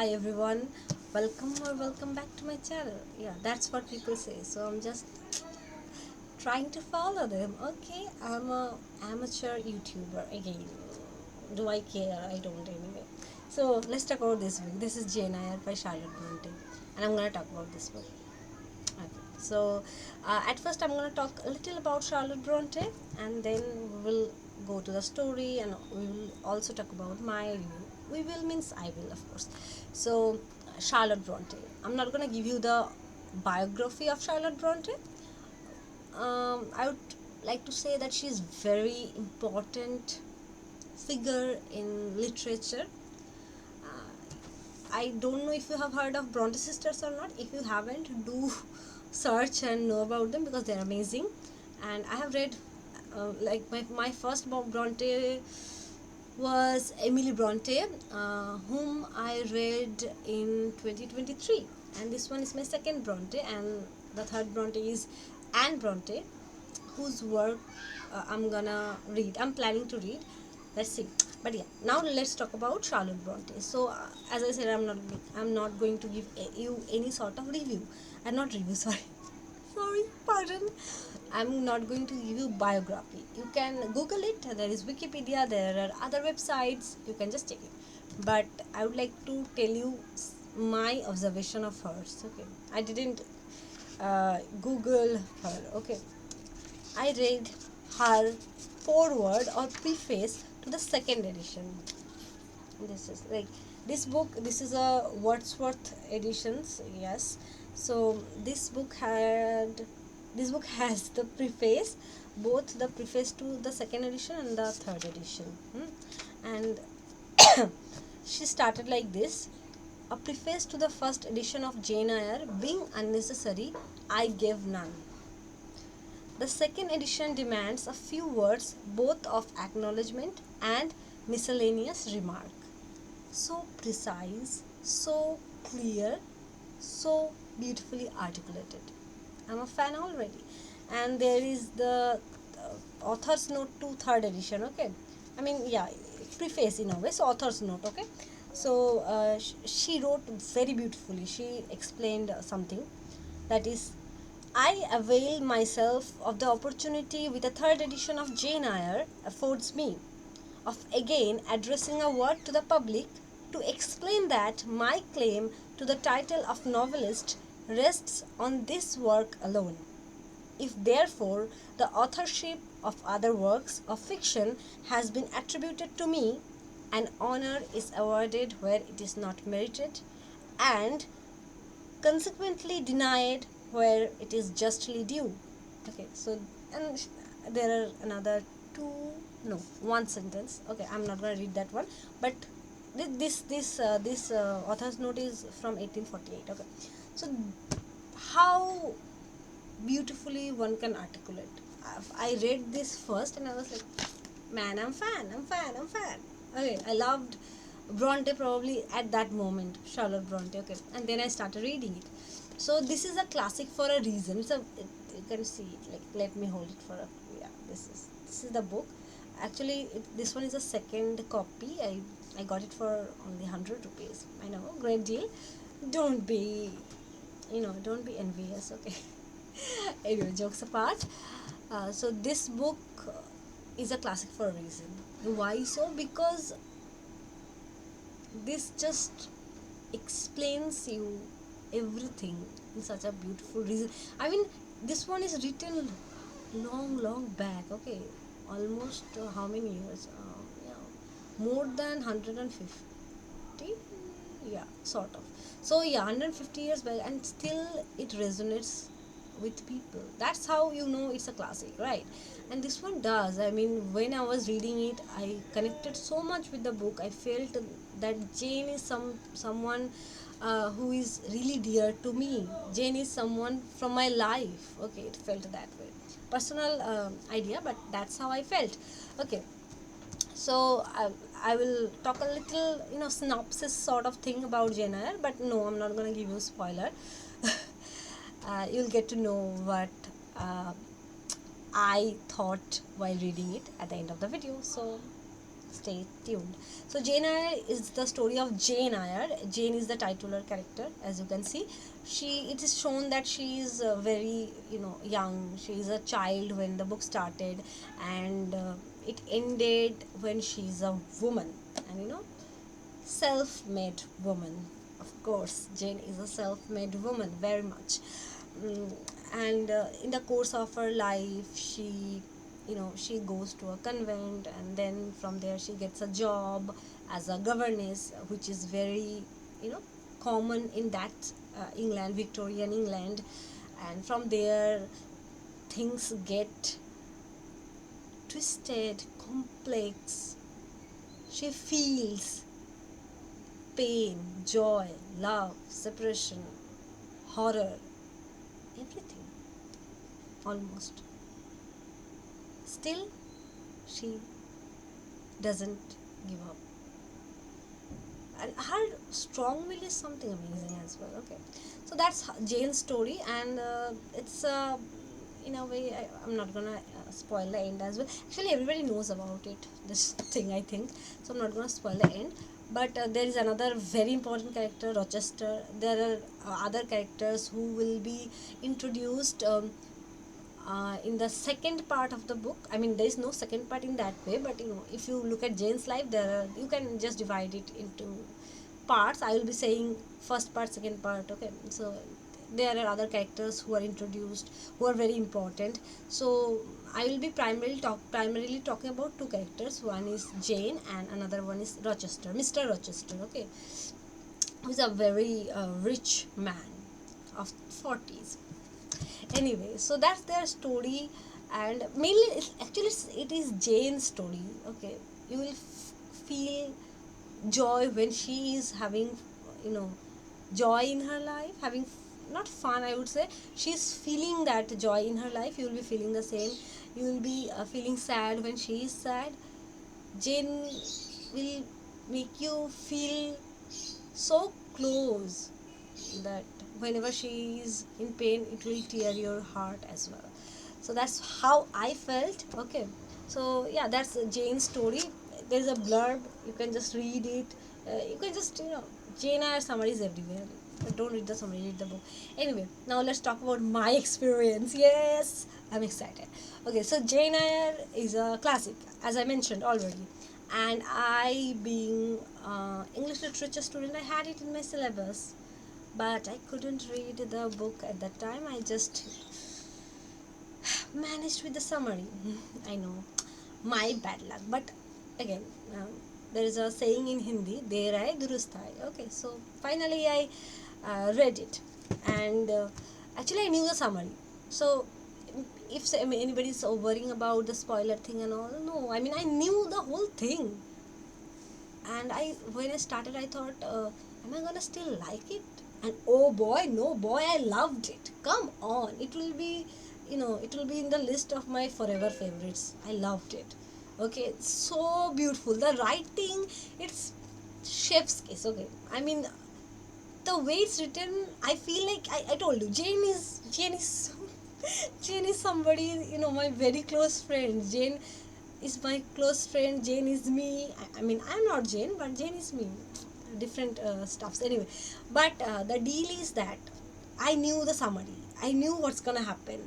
Hi everyone, welcome or welcome back to my channel. Yeah, that's what people say. So I'm just trying to follow them. Okay, I'm a amateur YouTuber again. Do I care? I don't anyway. So let's talk about this book. This is Jane Eyre by Charlotte Brontë, and I'm gonna talk about this book. Okay. So at first I'm gonna talk a little about Charlotte Brontë, and then we will go to the story, and we will also talk about my review. We will means I will, of course. So Charlotte Brontë. I'm not gonna give you the biography of Charlotte Brontë. I would like to say that she is very important figure in literature. I don't know if you have heard of Brontë sisters or not. If you haven't, do search and know about them because they're amazing. And I have read, my first Brontë was Emily Brontë, whom I read in 2023. And this one is my second Brontë, and the third Brontë is Anne Brontë, whose work I'm planning to read. Let's see. But yeah, now let's talk about Charlotte Brontë. So as I said, I'm not going to give you any sort of review. And not review, sorry, pardon. I'm not going to give you biography. You can Google it. There is Wikipedia. There are other websites. You can just check it. But I would like to tell you my observation of hers. Okay, I didn't Google her. Okay, I read her foreword or preface to the second edition. This is like this book. This is a Wordsworth editions. Yes. So this book has the preface, both the preface to the second edition and the third edition. And she started like this: a preface to the first edition of Jane Eyre being unnecessary, I gave none. The second edition demands a few words both of acknowledgement and miscellaneous remark. So precise, so clear, so beautifully articulated. I'm a fan already. And there is the author's note to third edition. Okay, I mean, yeah, preface in a way. So author's note. Okay, so she wrote very beautifully. She explained something that is, I avail myself of the opportunity with the third edition of Jane Eyre affords me of again addressing a word to the public to explain that my claim to the title of novelist rests on this work alone. If therefore the authorship of other works of fiction has been attributed to me, an honor is awarded where it is not merited, and consequently denied where it is justly due. Okay, so and there are another one sentence. Okay, I'm not going to read that one, but this author's note is from 1848. Okay, so how beautifully one can articulate. I read this first and I was like, man, I'm fan. Okay, I loved Brontë probably at that moment, Charlotte Brontë. Okay, and then I started reading it. So this is a classic for a reason. You can see it. Like, let me hold it for a, yeah. This is the book. Actually, this one is a second copy. I got it for only 100 rupees. I know, great deal. Don't be, don't be envious. Okay. Anyway, jokes apart. So this book is a classic for a reason. Why so? Because this just explains you everything in such a beautiful reason. I mean, this one is written long back. Okay, almost how many years? More than 150. Yeah, sort of. So yeah, 150 years back, and still it resonates with people. That's how you know it's a classic, right? And this one does. I mean, when I was reading it, I connected so much with the book. I felt that Jane is someone who is really dear to me. Jane is someone from my life. Okay, it felt that way. Personal idea, but that's how I felt. Okay, so I will talk a little, synopsis sort of thing about Jane Eyre, but no, I'm not going to give you a spoiler. You'll get to know what I thought while reading it at the end of the video. So Stay tuned. So Jane Eyre is the story of Jane Eyre. Jane is the titular character, as you can see. It is shown that she is very, young. She is a child when the book started, and it ended when she is a woman, and self-made woman. Of course, Jane is a self-made woman, very much. Mm, and in the course of her life, she goes to a convent, and then from there she gets a job as a governess, which is very you know common in that England, Victorian England. And from there things get twisted, complex. She feels pain, joy, love, separation, horror, everything almost. Still, she doesn't give up. And her strong will is something amazing as well. Okay, so that's Jane's story, and it's in a way, I'm not gonna spoil the end as well. Actually, everybody knows about it, this thing, I think, so I'm not gonna spoil the end. But there is another very important character, Rochester. There are other characters who will be introduced in the second part of the book. I mean, there is no second part in that way, but if you look at Jane's life, you can just divide it into parts. I will be saying first part, second part. Okay, so there are other characters who are introduced, who are very important. So I will be primarily talking about two characters. One is Jane, and another one is Rochester, Mr. Rochester. Okay, who is a very rich man of 40s. Anyway, so that's their story, and mainly it is Jane's story. Okay, you will feel joy when she is having joy in her life, having not fun, I would say. She's feeling that joy in her life. You will be feeling the same. You will be feeling sad when she is sad. Jane will make you feel so close that whenever she is in pain, it will tear your heart as well. So that's how I felt. Okay, so yeah, that's Jane's story. There's a blurb, you can just read it. You can just Jane Eyre summaries everywhere, but don't read the summary, read the book. Anyway, now let's talk about my experience. Yes, I'm excited. Okay, so Jane Eyre is a classic, as I mentioned already, and I, being English literature student, I had it in my syllabus, but I couldn't read the book at that time. I just managed with the summary. I know, my bad luck. But again, there is a saying in Hindi, "Der hai durust hai." Okay, so finally I read it, and actually I knew the summary. So if anybody is worrying about the spoiler thing and all, no, I mean, I knew the whole thing, and when I started, I thought, am I gonna still like it? And oh boy, no boy, I loved it. Come on, it will be in the list of my forever favorites. I loved it. Okay, it's so beautiful. The writing, it's chef's kiss. Okay, I mean, the way it's written, I feel like I told you, Jane is Jane is somebody, my very close friend. Jane is my close friend. Jane is me. I mean, I'm not Jane, but Jane is me. Different stuffs. Anyway, but the deal is that I knew the summary. I knew what's gonna happen,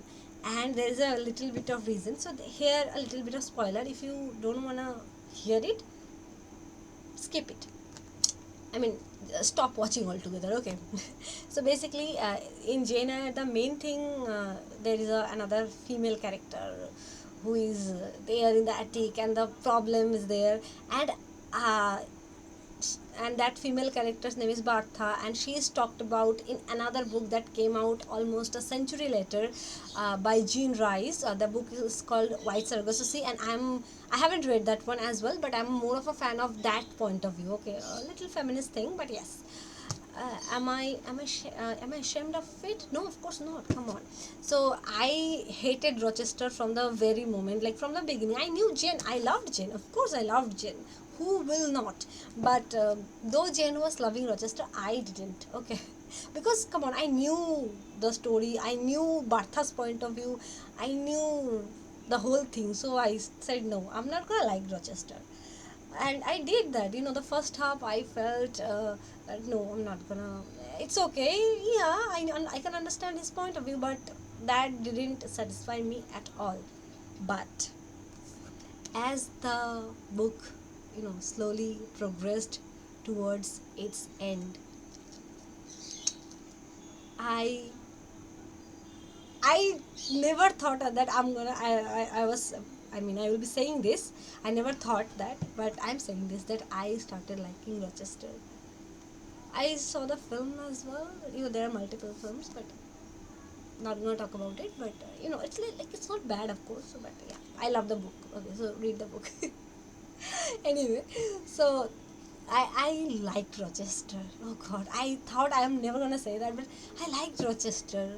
and there's a little bit of reason. So here, a little bit of spoiler. If you don't wanna hear it, skip it. I mean, stop watching altogether. Okay. So basically, in Jane Eyre, the main thing, there is another female character who is there in the attic, and the problem is there, and uh, that female character's name is Bartha, and she is talked about in another book that came out almost a century later, by Jean Rice. The book is called White Surrogacy, and I haven't read that one as well, but I'm more of a fan of that point of view. Okay, a little feminist thing, but yes. Am I ashamed of it? No, of course not. Come on. So I hated Rochester from the very moment, like from the beginning. I knew Jane. I loved Jane. Of course, I loved Jane. Who will not? But though Jane was loving Rochester, I didn't. Okay, because come on, I knew the story. I knew Bartha's point of view. I knew the whole thing. So I said no. I'm not gonna like Rochester. and I did that. The first half I felt that no, I'm not gonna. It's okay. Yeah, I can understand his point of view, but that didn't satisfy me at all. But as the book, slowly progressed towards its end, I I never thought that I was, I mean, I will be saying this. I never thought that, but I'm saying this, that I started liking Rochester. I saw the film as well. There are multiple films, but not gonna talk about it. But it's like it's not bad, of course. But yeah, I love the book. Okay, so read the book. Anyway, so I liked Rochester. Oh God, I thought I am never gonna say that, but I liked Rochester.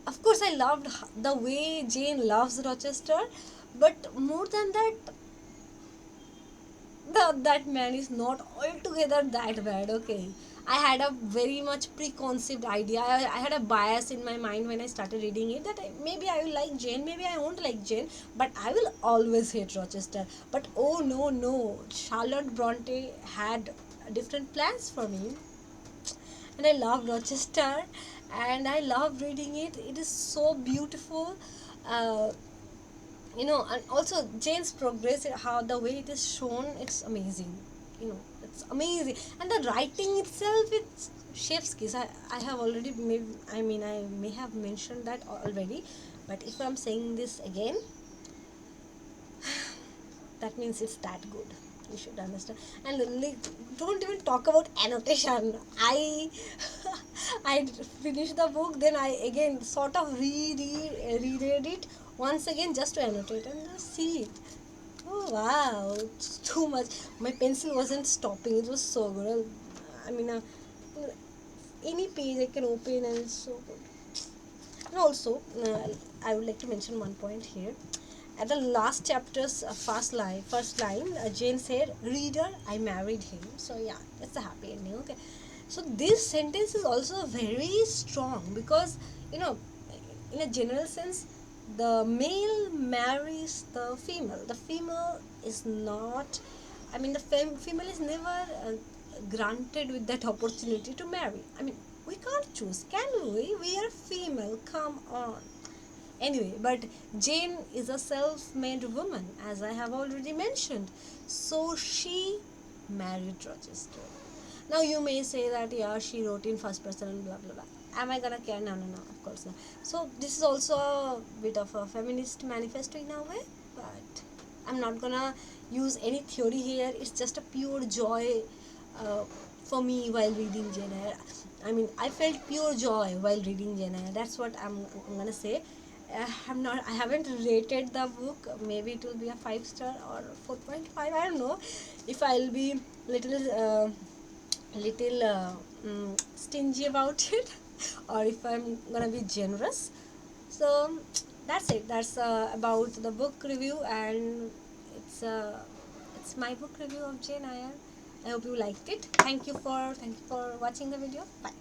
Of course, I loved the way Jane loves Rochester, but more than that, that man is not altogether that bad. Okay, I had a very much preconceived idea. I had a bias in my mind when I started reading it, that maybe I will like Jane, maybe I won't like Jane, but I will always hate Rochester. But oh no, no, Charlotte Bronte had different plans for me, and I love Rochester, and I love reading it. It is so beautiful. Uh, and also Jane's progress, how the way it is shown, it's amazing. It's amazing, and the writing itself, it's chef's kiss. I have already I may have mentioned that already, but if I'm saying this again, that means it's that good. You should understand. And don't even talk about annotation. I I finished the book, then I again sort of reread it once again, just to annotate and just see it. Oh wow, it's too much. My pencil wasn't stopping. It was so good. I mean, any page I can open and it's so good. And also, I would like to mention one point here. At the last chapter's first line, Jane said, "Reader, I married him." So yeah, it's a happy ending. Okay, so this sentence is also very strong, because you know, in a general sense, the male marries the female. The female is not. I mean, the female is never granted with that opportunity to marry. I mean, we can't choose, can we? We are female. Come on. Anyway, but Jane is a self-made woman, as I have already mentioned. So she married Rochester. Now you may say that yeah, she wrote in first person and blah blah blah. Am I gonna care? No, no, no, of course not. So this is also a bit of a feminist manifesto in a way, but I'm not gonna use any theory here. It's just a pure joy uh, for me while reading Jane Eyre. I mean, I felt pure joy while reading Jane Eyre. That's what I'm gonna say. I haven't rated the book. Maybe it will be a 5 star or 4.5. I don't know. If I'll be little stingy about it, or if I'm gonna be generous. So that's it. That's about the book review, and it's my book review of Jane Eyre. I hope you liked it. Thank you for watching the video. Bye.